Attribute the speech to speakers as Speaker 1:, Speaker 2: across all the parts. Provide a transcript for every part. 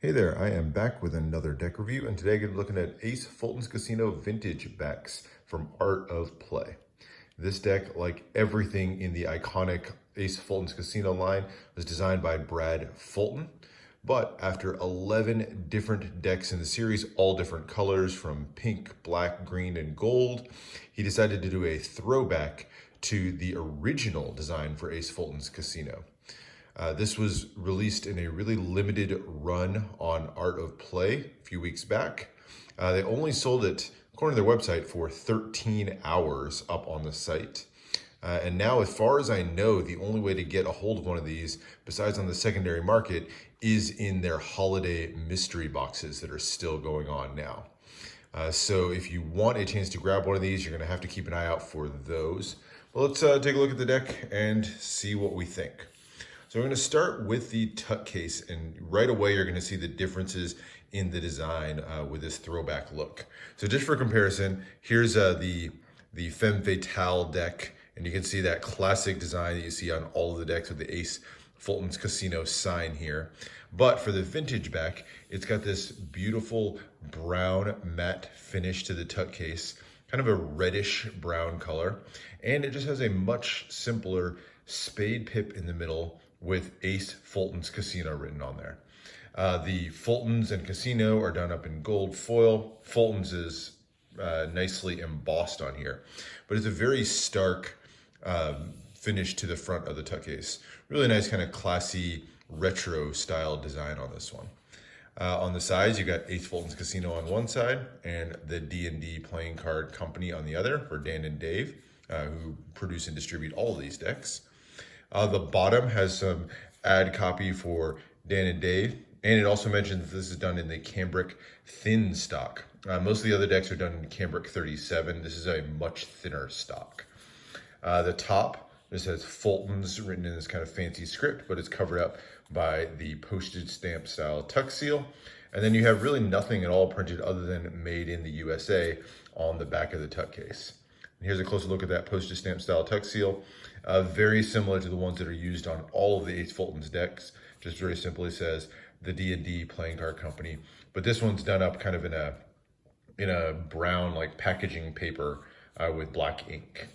Speaker 1: Hey there, I am back with another deck review, and today I'm going to be looking at Ace Fulton's Casino Vintage Backs from Art of Play. This deck, like everything in the iconic Ace Fulton's Casino line, was designed by Brad Fulton. But after 11 different decks in the series, all different colors from pink, black, green, and gold, he decided to do a throwback to the original design for Ace Fulton's Casino. This was released in a really limited run on Art of Play a few weeks back. They only sold it, according to their website, for 13 hours up on the site. And now, as far as I know, the only way to get a hold of one of these, besides on the secondary market, is in their holiday mystery boxes that are still going on now. So if you want a chance to grab one of these, you're going to have to keep an eye out for those. Well, let's take a look at the deck and see what we think. So we're going to start with the Tut Case, and right away you're going to see the differences in the design with this throwback look. So just for comparison, here's the Femme Fatale deck, and you can see that classic design that you see on all of the decks with the Ace Fulton's Casino sign here. But for the vintage back, it's got this beautiful brown matte finish to the Tut Case, kind of a reddish brown color, and it just has a much simpler Spade Pit in the middle with Ace Fulton's Casino written on there. The Fultons and Casino are done up in gold foil. Fulton's is nicely embossed on here, but it's a very stark finish to the front of the Tut Case. Really nice kind of classy retro style design on this one. On the sides, you got Ace Fulton's Casino on one side and the D&D playing card company on the other, for Dan and Dave, who produce and distribute all of these decks. The bottom has some ad copy for Dan and Dave, and it also mentions that this is done in the cambric thin stock. Most of the other decks are done in cambric 37. This is a much thinner stock. The top just has Fulton's written in this kind of fancy script, but it's covered up by the postage stamp style tuck seal. And then you have really nothing at all printed other than made in the USA on the back of the Tut Case. And here's a closer look at that postage stamp style tuck seal. Very similar to the ones that are used on all of the Ace Fulton's decks. Just very simply says the D&D playing card company. But this one's done up kind of in a brown like packaging paper with black ink.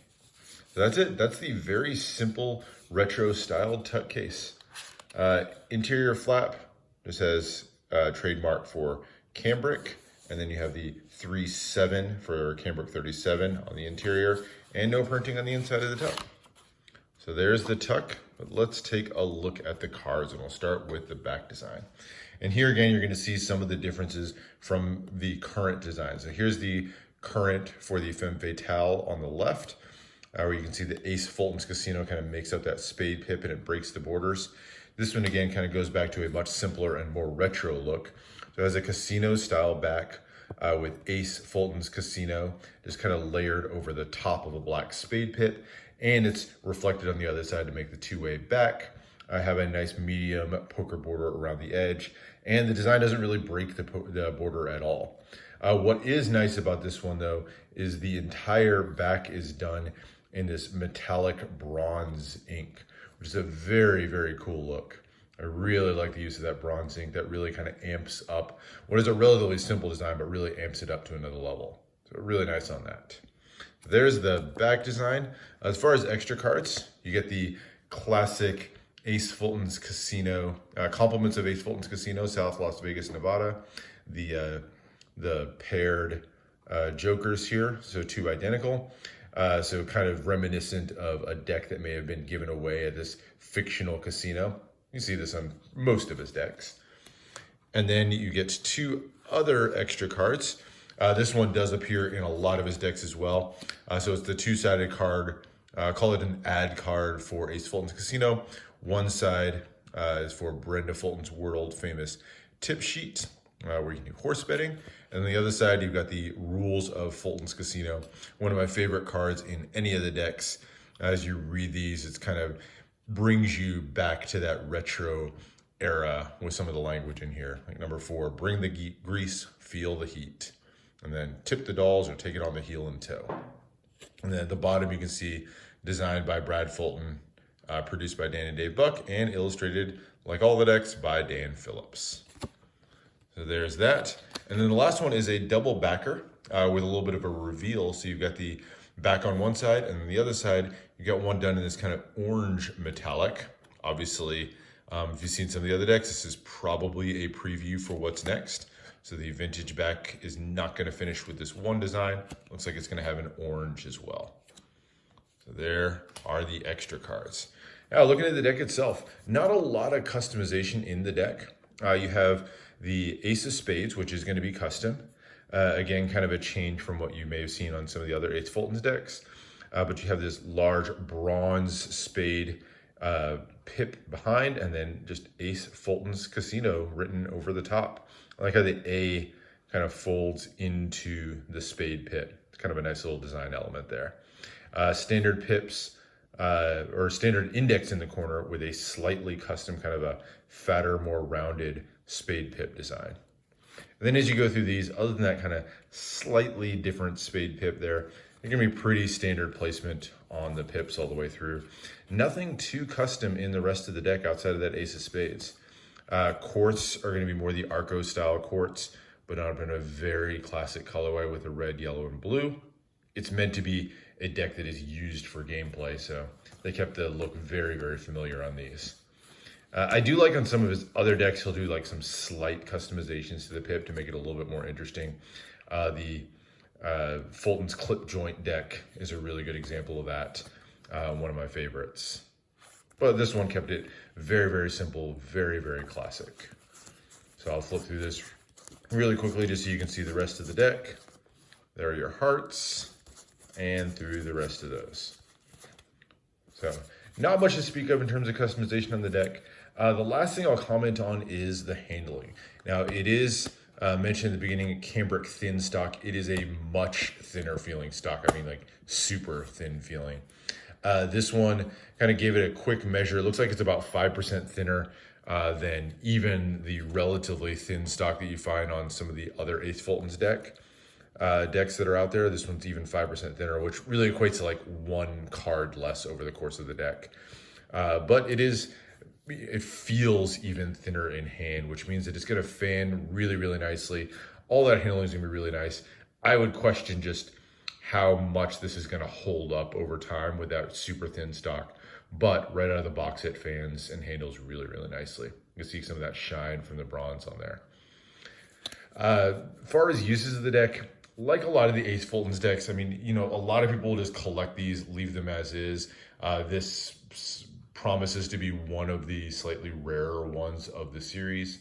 Speaker 1: So that's it. That's the very simple retro styled Tut Case. Interior flap just has trademark for cambric, and then you have the 3-7 for cambric 37 on the interior, and no printing on the inside of the tuck. So there's the tuck, but let's take a look at the cards, and we'll start with the back design. And here again, you're going to see some of the differences from the current design. So here's the current for the Femme Fatale on the left, where you can see the Ace Fulton's Casino kind of makes up that Spade Pit and it breaks the borders. This one again kind of goes back to a much simpler and more retro look. So it has a casino style back with Ace Fulton's Casino just kind of layered over the top of a black Spade Pit, and it's reflected on the other side to make the two-way back. I have a nice medium poker border around the edge, and the design doesn't really break the border at all. What is nice about this one though is the entire back is done in this metallic bronze ink, which is a very, very cool look. I really like the use of that bronze ink. That really kind of amps up what is a relatively simple design, but really amps it up to another level. So really nice on that. There's the back design. As far as extra cards, you get the classic Ace Fulton's Casino, compliments of Ace Fulton's Casino, South Las Vegas, Nevada. The paired jokers here, so two identical. So kind of reminiscent of a deck that may have been given away at this fictional casino. You see this on most of his decks. And then you get two other extra cards. This one does appear in a lot of his decks as well. So it's the two-sided card. Call it an ad card for Ace Fulton's Casino. One side is for Brenda Fulton's world famous tip sheet, where you can do horse betting. And on the other side, you've got the Rules of Fulton's Casino, one of my favorite cards in any of the decks. As you read these, it's kind of brings you back to that retro era with some of the language in here. Like number 4, bring the grease, feel the heat. And then tip the dolls or take it on the heel and toe. And then at the bottom, you can see designed by Brad Fulton, produced by Dan and Dave Buck, and illustrated, like all the decks, by Dan Phillips. So there's that. And then the last one is a double backer with a little bit of a reveal. So you've got the back on one side, and then the other side, you got one done in this kind of orange metallic. Obviously, if you've seen some of the other decks, this is probably a preview for what's next. So the vintage back is not going to finish with this one design. Looks like it's going to have an orange as well. So there are the extra cards. Now, looking at the deck itself, not a lot of customization in the deck. You have the Ace of Spades, which is going to be custom. Again, kind of a change from what you may have seen on some of the other Ace Fulton's decks. But you have this large bronze spade pip behind, and then just Ace Fulton's Casino written over the top. I like how the A kind of folds into the Spade Pit. It's kind of a nice little design element there. Standard pips, or standard index in the corner with a slightly custom, kind of a fatter, more rounded spade pip design. And then as you go through these, other than that kind of slightly different spade pip there, they're gonna be pretty standard placement on the pips all the way through. Nothing too custom in the rest of the deck outside of that Ace of Spades. Quartz are gonna be more the Arco style quartz, but not in a very classic colorway with a red, yellow, and blue. It's meant to be a deck that is used for gameplay, so they kept the look very, very familiar on these. I do like on some of his other decks, he'll do like some slight customizations to the pip to make it a little bit more interesting. The Fulton's clip joint deck is a really good example of that. One of my favorites. But this one kept it very, very simple, very, very classic. So I'll flip through this really quickly just so you can see the rest of the deck. There are your hearts, and through the rest of those. So not much to speak of in terms of customization on the deck. The last thing I'll comment on is the handling. Now it is mentioned in the beginning, cambric thin stock. It is a much thinner feeling stock. I mean, like super thin feeling. This one kind of gave it a quick measure. It looks like it's about 5% thinner than even the relatively thin stock that you find on some of the other Ace Fulton's decks that are out there. This one's even 5% thinner, which really equates to like one card less over the course of the deck. But it feels even thinner in hand, which means that it's going to fan really, really nicely. All that handling is going to be really nice. I would question just how much this is going to hold up over time with that super thin stock. But right out of the box, it fans and handles really, really nicely. You can see some of that shine from the bronze on there. As far as uses of the deck, like a lot of the Ace Fulton's decks, I mean, you know, a lot of people will just collect these, leave them as is. This promises to be one of the slightly rarer ones of the series.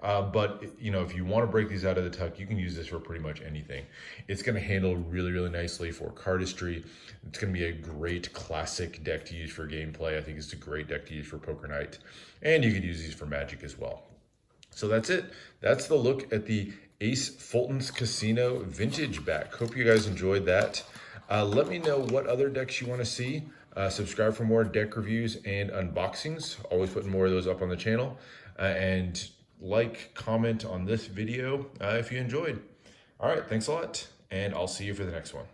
Speaker 1: But, you know, if you want to break these out of the tuck, you can use this for pretty much anything. It's going to handle really, really nicely for cardistry. It's going to be a great classic deck to use for gameplay. I think it's a great deck to use for poker night. And you could use these for Magic as well. So that's it. That's the look at the Ace Fulton's Casino Vintage Back. Hope you guys enjoyed that. Let me know what other decks you want to see. Subscribe for more deck reviews and unboxings. Always putting more of those up on the channel. And like, comment on this video if you enjoyed. All right, thanks a lot, and I'll see you for the next one.